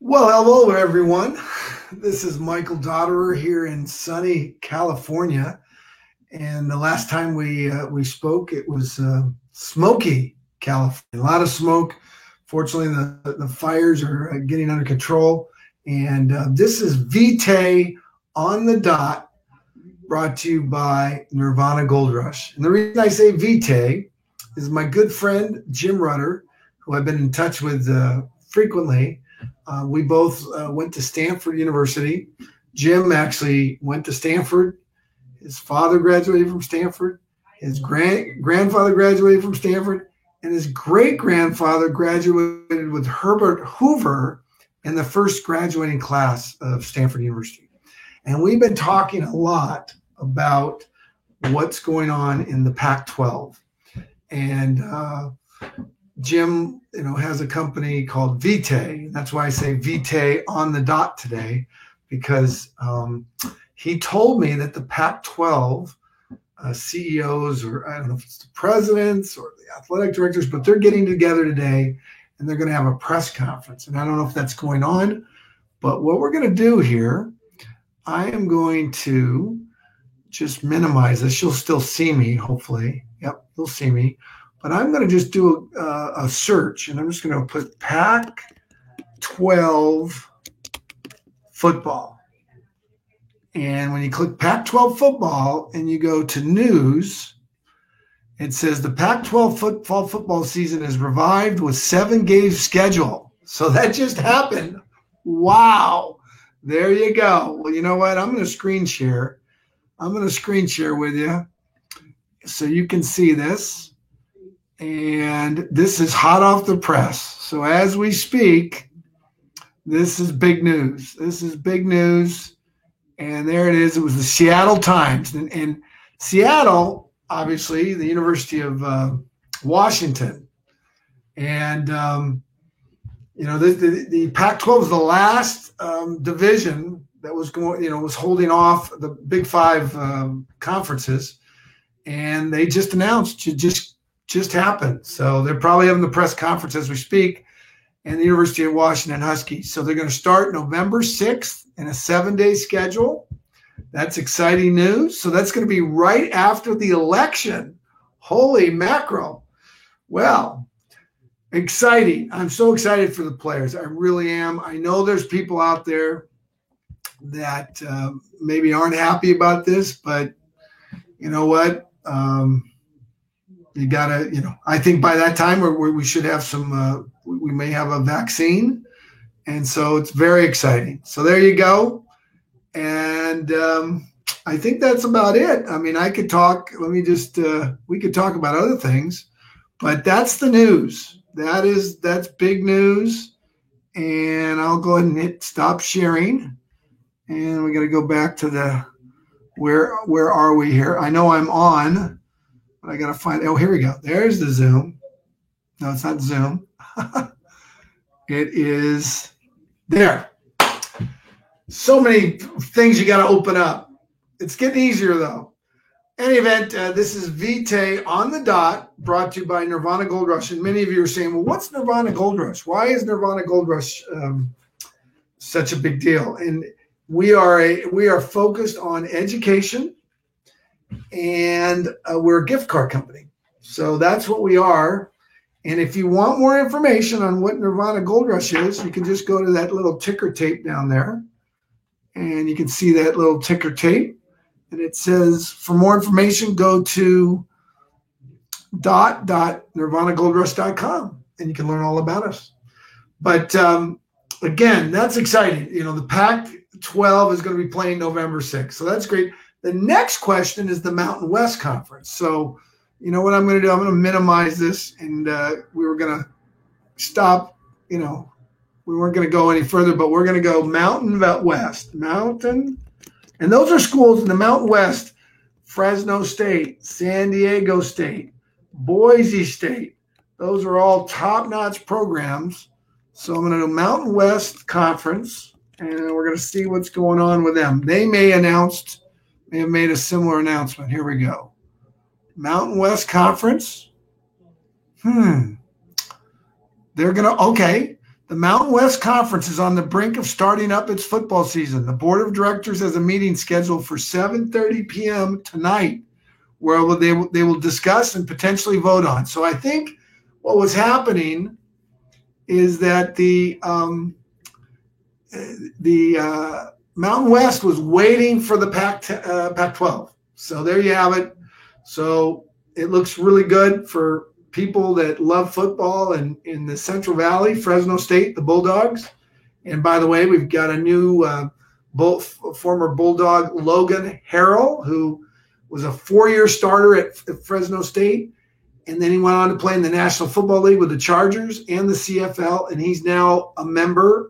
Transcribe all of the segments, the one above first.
Well, hello everyone. This is Michael Dotterer here in sunny California, and the last time we spoke, it was smoky California. A lot of smoke. Fortunately, the fires are getting under control, and this is Vitae on the Dot, brought to you by Nirvana Gold Rush. And the reason I say Vitae is my good friend Jim Rutter, who I've been in touch with frequently. We both went to Stanford University. Jim actually went to Stanford. His father graduated from Stanford. His grandfather graduated from Stanford. And his great-grandfather graduated with Herbert Hoover in the first graduating class of Stanford University. And we've been talking a lot about what's going on in the Pac-12. And Jim, has a company called Vitae. That's why I say Vitae on the Dot today, because he told me that the Pac-12 CEOs, or I don't know if it's the presidents or the athletic directors, but they're getting together today and they're going to have a press conference. And I don't know if that's going on, but what we're going to do here, I am going to just minimize this. You'll still see me, hopefully. Yep, you'll see me. But I'm going to just do a search, and I'm just going to put Pac-12 football. And when you click Pac-12 football and you go to news, it says the Pac-12 football season is revived with 7-game schedule. So that just happened. Wow. There you go. Well, you know what? I'm going to screen share. I'm going to screen share with you so you can see this. And this is hot off the press. So as we speak, this is big news. This is big news. And there it is. It was the Seattle Times. And Seattle, obviously, the University of Washington. And, the Pac-12 is the last division that was was holding off the Big Five conferences. And they just announced just happened. So they're probably having the press conference as we speak, and the University of Washington Huskies. So they're going to start November 6th in a 7-day schedule. That's exciting news. So that's going to be right after the election. Holy mackerel. Well, exciting. I'm so excited for the players. I really am. I know there's people out there that maybe aren't happy about this, but you know what? You gotta, I think by that time we should have some, we may have a vaccine. And so it's very exciting. So there you go. And I think that's about it. I mean, I could talk, we could talk about other things, but that's the news. That's big news. And I'll go ahead and hit stop sharing. And we got to go back to where are we here? I know I'm on. But I got to find, here we go. There's the Zoom. No, it's not Zoom. It is there. So many things you got to open up. It's getting easier, though. In any event, this is Vitae on the Dot, brought to you by Nirvana Gold Rush. And many of you are saying, well, what's Nirvana Gold Rush? Why is Nirvana Gold Rush such a big deal? And we are focused on education. And we're a gift card company. So that's what we are. And if you want more information on what Nirvana Gold Rush is, you can just go to that little ticker tape down there. And you can see that little ticker tape. And it says, for more information, go to dot.nirvanagoldrush.com. And you can learn all about us. But again, that's exciting. The Pac-12 is going to be playing November 6th. So that's great. The next question is the Mountain West Conference. So, you know what I'm going to do? I'm going to minimize this, and we were going to stop. We weren't going to go any further, but we're going to go Mountain West. Mountain. And those are schools in the Mountain West: Fresno State, San Diego State, Boise State. Those are all top-notch programs. So I'm going to do Mountain West Conference, and we're going to see what's going on with them. They may have made a similar announcement. Here we go. Mountain West Conference. They're going to, okay. The Mountain West Conference is on the brink of starting up its football season. The board of directors has a meeting scheduled for 7:30 p.m. tonight, where they will discuss and potentially vote on. So I think what was happening is that the Mountain West was waiting for the Pac-12. So there you have it. So it looks really good for people that love football and in the Central Valley, Fresno State, the Bulldogs. And by the way, we've got a new former Bulldog, Logan Harrell, who was a 4-year starter at Fresno State. And then he went on to play in the National Football League with the Chargers and the CFL. And he's now a member,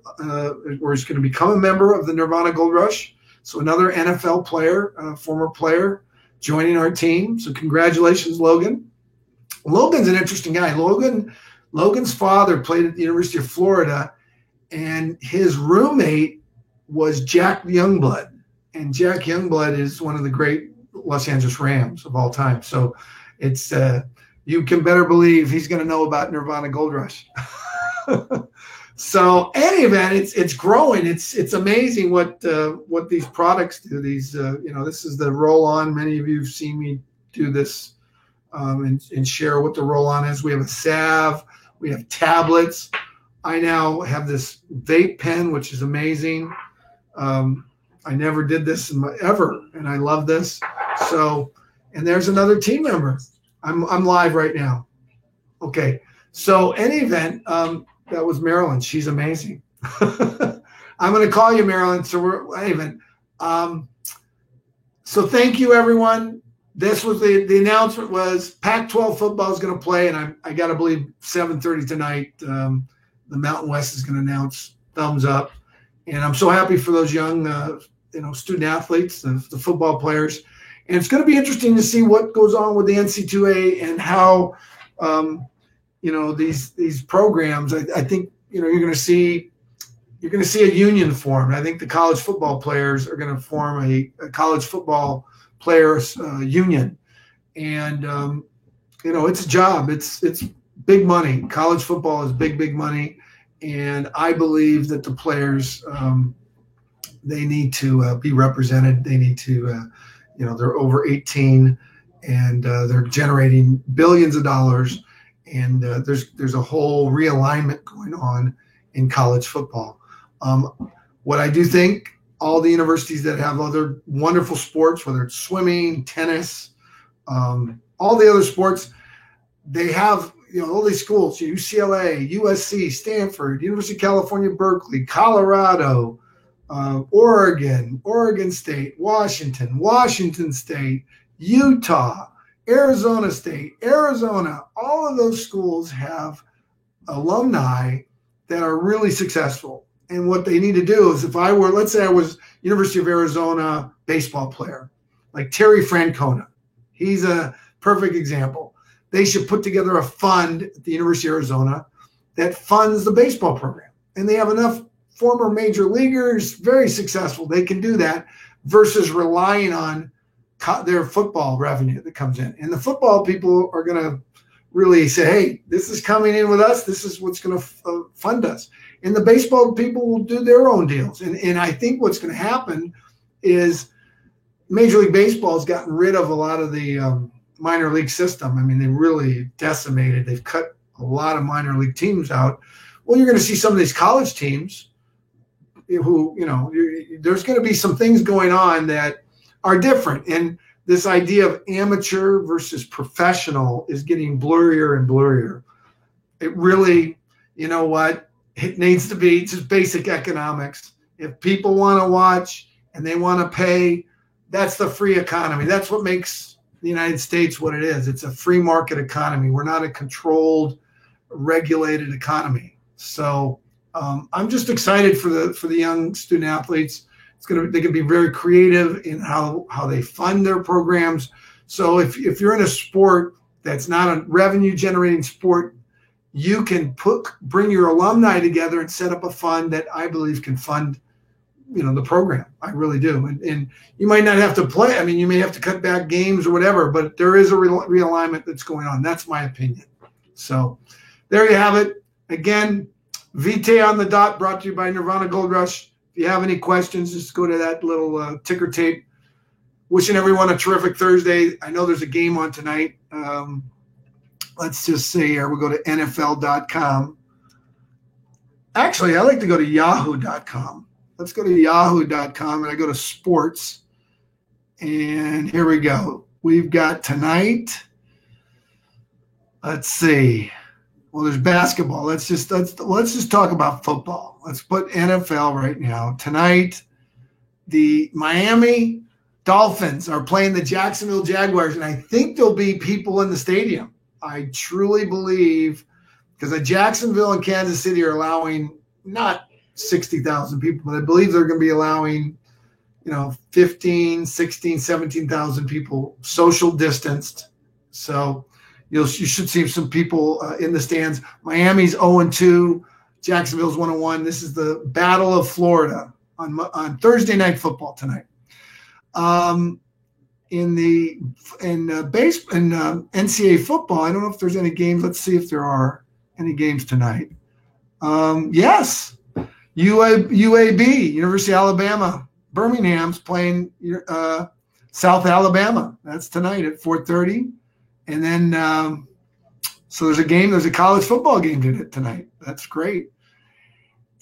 or he's going to become a member of the Nirvana Gold Rush. So another NFL player, former player, joining our team. So congratulations, Logan. Logan's an interesting guy. Logan's father played at the University of Florida, and his roommate was Jack Youngblood. And Jack Youngblood is one of the great Los Angeles Rams of all time. So it's you can better believe he's going to know about Nirvana Gold Rush. So any event, it's growing. It's amazing what these products do. These this is the roll-on. Many of you have seen me do this and share what the roll-on is. We have a salve. We have tablets. I now have this vape pen, which is amazing. I never did this ever, and I love this. So, and there's another team member. I'm live right now. Okay. So any event, that was Marilyn. She's amazing. I'm going to call you, Marilyn. So we're even. So thank you, everyone. This was the announcement was Pac-12 football is going to play, and I got to believe 7:30 tonight. The Mountain West is going to announce thumbs up, and I'm so happy for those young, student athletes, the football players, and it's going to be interesting to see what goes on with the NC2A and how, these programs. I think you're going to see a union formed. I think the college football players are going to form a college football players union, and it's a job. It's big money. College football is big money, and I believe that the players they need to be represented. They need to they're over 18, and they're generating billions of dollars, and there's a whole realignment going on in college football. What I do think, all the universities that have other wonderful sports, whether it's swimming, tennis, all the other sports, they have, all these schools, UCLA, USC, Stanford, University of California, Berkeley, Colorado, Oregon State, Washington State, Utah, Arizona State, Arizona. All of those schools have alumni that are really successful. And what they need to do is, let's say I was University of Arizona baseball player, like Terry Francona. He's a perfect example. They should put together a fund at the University of Arizona that funds the baseball program. And they have enough former major leaguers, very successful. They can do that versus relying on their football revenue that comes in. And the football people are going to really say, hey, this is coming in with us. This is what's going to fund us. And the baseball people will do their own deals. And I think what's going to happen is Major League Baseball has gotten rid of a lot of the minor league system. I mean, they really decimated. They've cut a lot of minor league teams out. Well, you're going to see some of these college teams who, there's going to be some things going on that are different. And this idea of amateur versus professional is getting blurrier and blurrier. It really, it needs to be just basic economics. If people want to watch and they want to pay, that's the free economy. That's what makes the United States what it is. It's a free market economy. We're not a controlled, regulated economy. So I'm just excited for the young student athletes. They can be very creative in how they fund their programs. So if you're in a sport that's not a revenue generating sport, you can bring your alumni together and set up a fund that I believe can fund, the program. I really do. And you might not have to play. I mean, you may have to cut back games or whatever, but there is a realignment that's going on. That's my opinion. So there you have it. Again, Vitae on the Dot, brought to you by Nirvana Gold Rush. If you have any questions, just go to that little ticker tape. Wishing everyone a terrific Thursday. I know there's a game on tonight. Let's just say here, we'll go to NFL.com. Actually, I like to go to Yahoo.com. Let's go to Yahoo.com, and I go to sports. And here we go. We've got tonight. Let's see. Well, there's basketball. Let's just talk about football. Let's put NFL right now. Tonight, the Miami Dolphins are playing the Jacksonville Jaguars, and I think there'll be people in the stadium. I truly believe, because Jacksonville and Kansas City are allowing not 60,000 people, but I believe they're going to be allowing, 15, 16, 17,000 people social distanced. So you should see some people in the stands. Miami's 0-2, Jacksonville's 1-1. This is the Battle of Florida on Thursday Night Football tonight. In NCAA football, I don't know if there's any games. Let's see if there are any games tonight. Yes, UAB, University of Alabama, Birmingham's playing South Alabama. That's tonight at 4:30. And then, so there's a college football game tonight. That's great.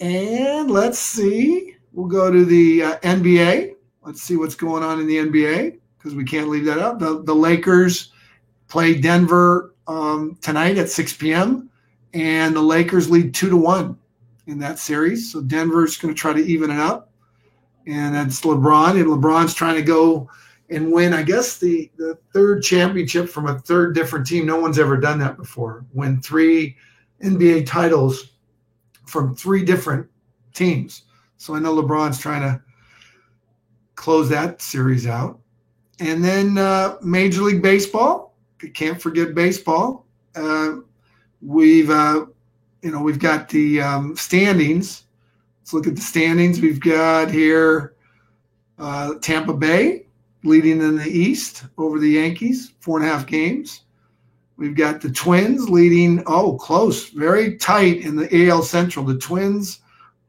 And let's see, we'll go to the NBA. Let's see what's going on in the NBA, because we can't leave that out. The Lakers play Denver tonight at 6 p.m., and the Lakers lead 2-1 in that series. So Denver's going to try to even it up. And that's LeBron, and LeBron's trying to go and win, I guess, the third championship from a third different team. No one's ever done that before. Win 3 NBA titles from 3 different teams. So I know LeBron's trying to close that series out. And then Major League Baseball. You can't forget baseball. We've got the standings. Let's look at the standings. We've got here Tampa Bay leading in the East over the Yankees, 4.5 games. We've got the Twins leading, close, very tight in the AL Central. The Twins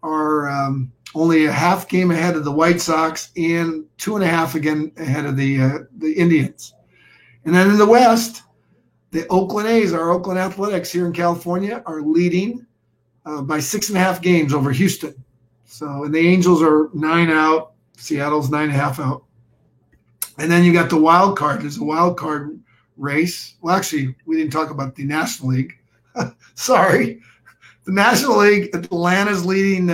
are only a half game ahead of the White Sox and 2.5 again ahead of the Indians. And then in the West, the Oakland A's, our Oakland Athletics here in California, are leading by 6.5 games over Houston. So, and the Angels are 9 out. Seattle's 9.5 out. And then you got the wild card. There's a wild card race. Well, actually, we didn't talk about the National League. Sorry. The National League, Atlanta's leading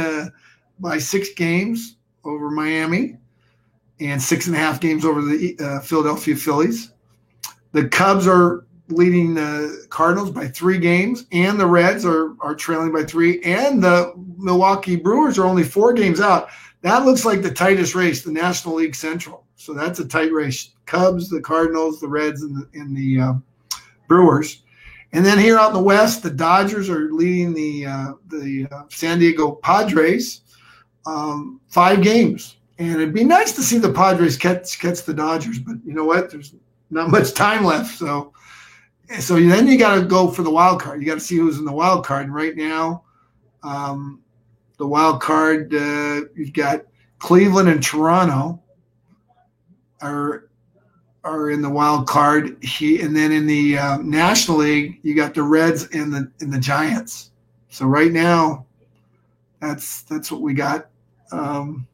by 6 games over Miami and 6.5 games over the Philadelphia Phillies. The Cubs are leading the Cardinals by 3 games, and the Reds are trailing by 3, and the Milwaukee Brewers are only 4 games out. That looks like the tightest race, the National League Central. So that's a tight race. Cubs, the Cardinals, the Reds, and the Brewers. And then here out in the West, the Dodgers are leading the San Diego Padres 5 games. And it'd be nice to see the Padres catch the Dodgers, but you know what? There's not much time left. So then you got to go for the wild card. You got to see who's in the wild card. And right now, the wild card, you've got Cleveland and Toronto are in the wild card. And then in the National League, you got the Reds and the Giants. So right now, that's what we got. And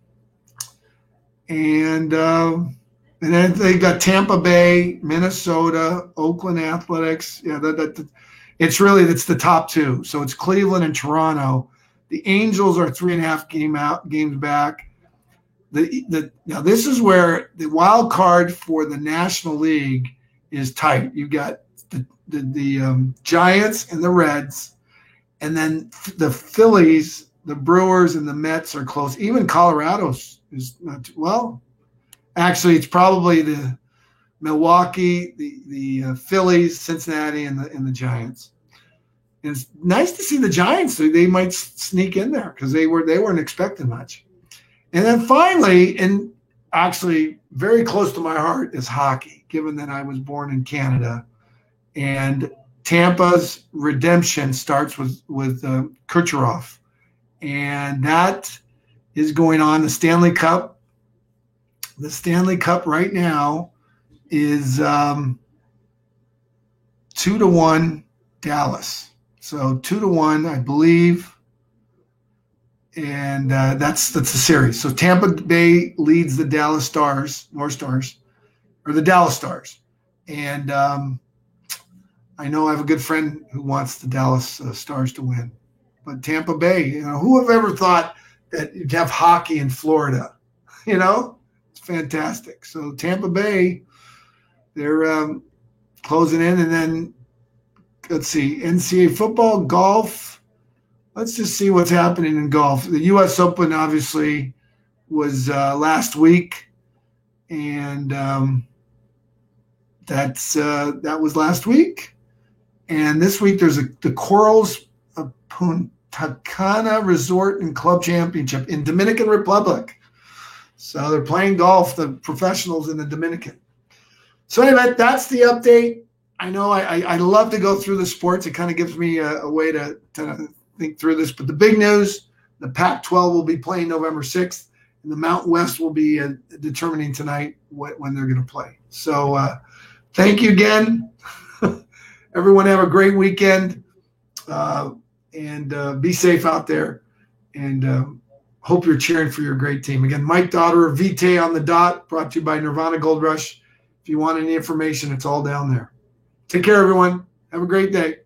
then they got Tampa Bay, Minnesota, Oakland Athletics. Yeah, it's the top 2. So it's Cleveland and Toronto. The Angels are 3.5 games back. Now this is where the wild card for the National League is tight. You've got the Giants and the Reds, and then the Phillies, the Brewers, and the Mets are close. Even Colorado is not too well. Actually, it's probably the Milwaukee, the Phillies, Cincinnati, and the Giants. And it's nice to see the Giants. They might sneak in there because they weren't expecting much. And then finally, and actually very close to my heart, is hockey, given that I was born in Canada. And Tampa's redemption starts with Kucherov. and that is going on. The Stanley Cup. The Stanley Cup right now is 2-1 Dallas. So 2-1, I believe. And that's the series. So Tampa Bay leads the Dallas Stars, North Stars, or the Dallas Stars. And I know I have a good friend who wants the Dallas Stars to win. But Tampa Bay, who have ever thought that you'd have hockey in Florida? It's fantastic. So Tampa Bay, they're closing in. And then, let's see, NCAA football, golf. Let's just see what's happening in golf. The U.S. Open, obviously, was last week. And that was last week. And this week there's the Corals Punta Cana Resort and Club Championship in Dominican Republic. So they're playing golf, the professionals in the Dominican. So anyway, that's the update. I know I love to go through the sports. It kind of gives me a way to think through this. But the big news, the Pac-12 will be playing November 6th, and the Mountain West will be determining tonight when they're going to play. So thank you again. Everyone have a great weekend, and be safe out there, and hope you're cheering for your great team. Again, Mike Daughter, Vitae on the dot, brought to you by Nirvana Gold Rush. If you want any information, it's all down there. Take care, everyone. Have a great day.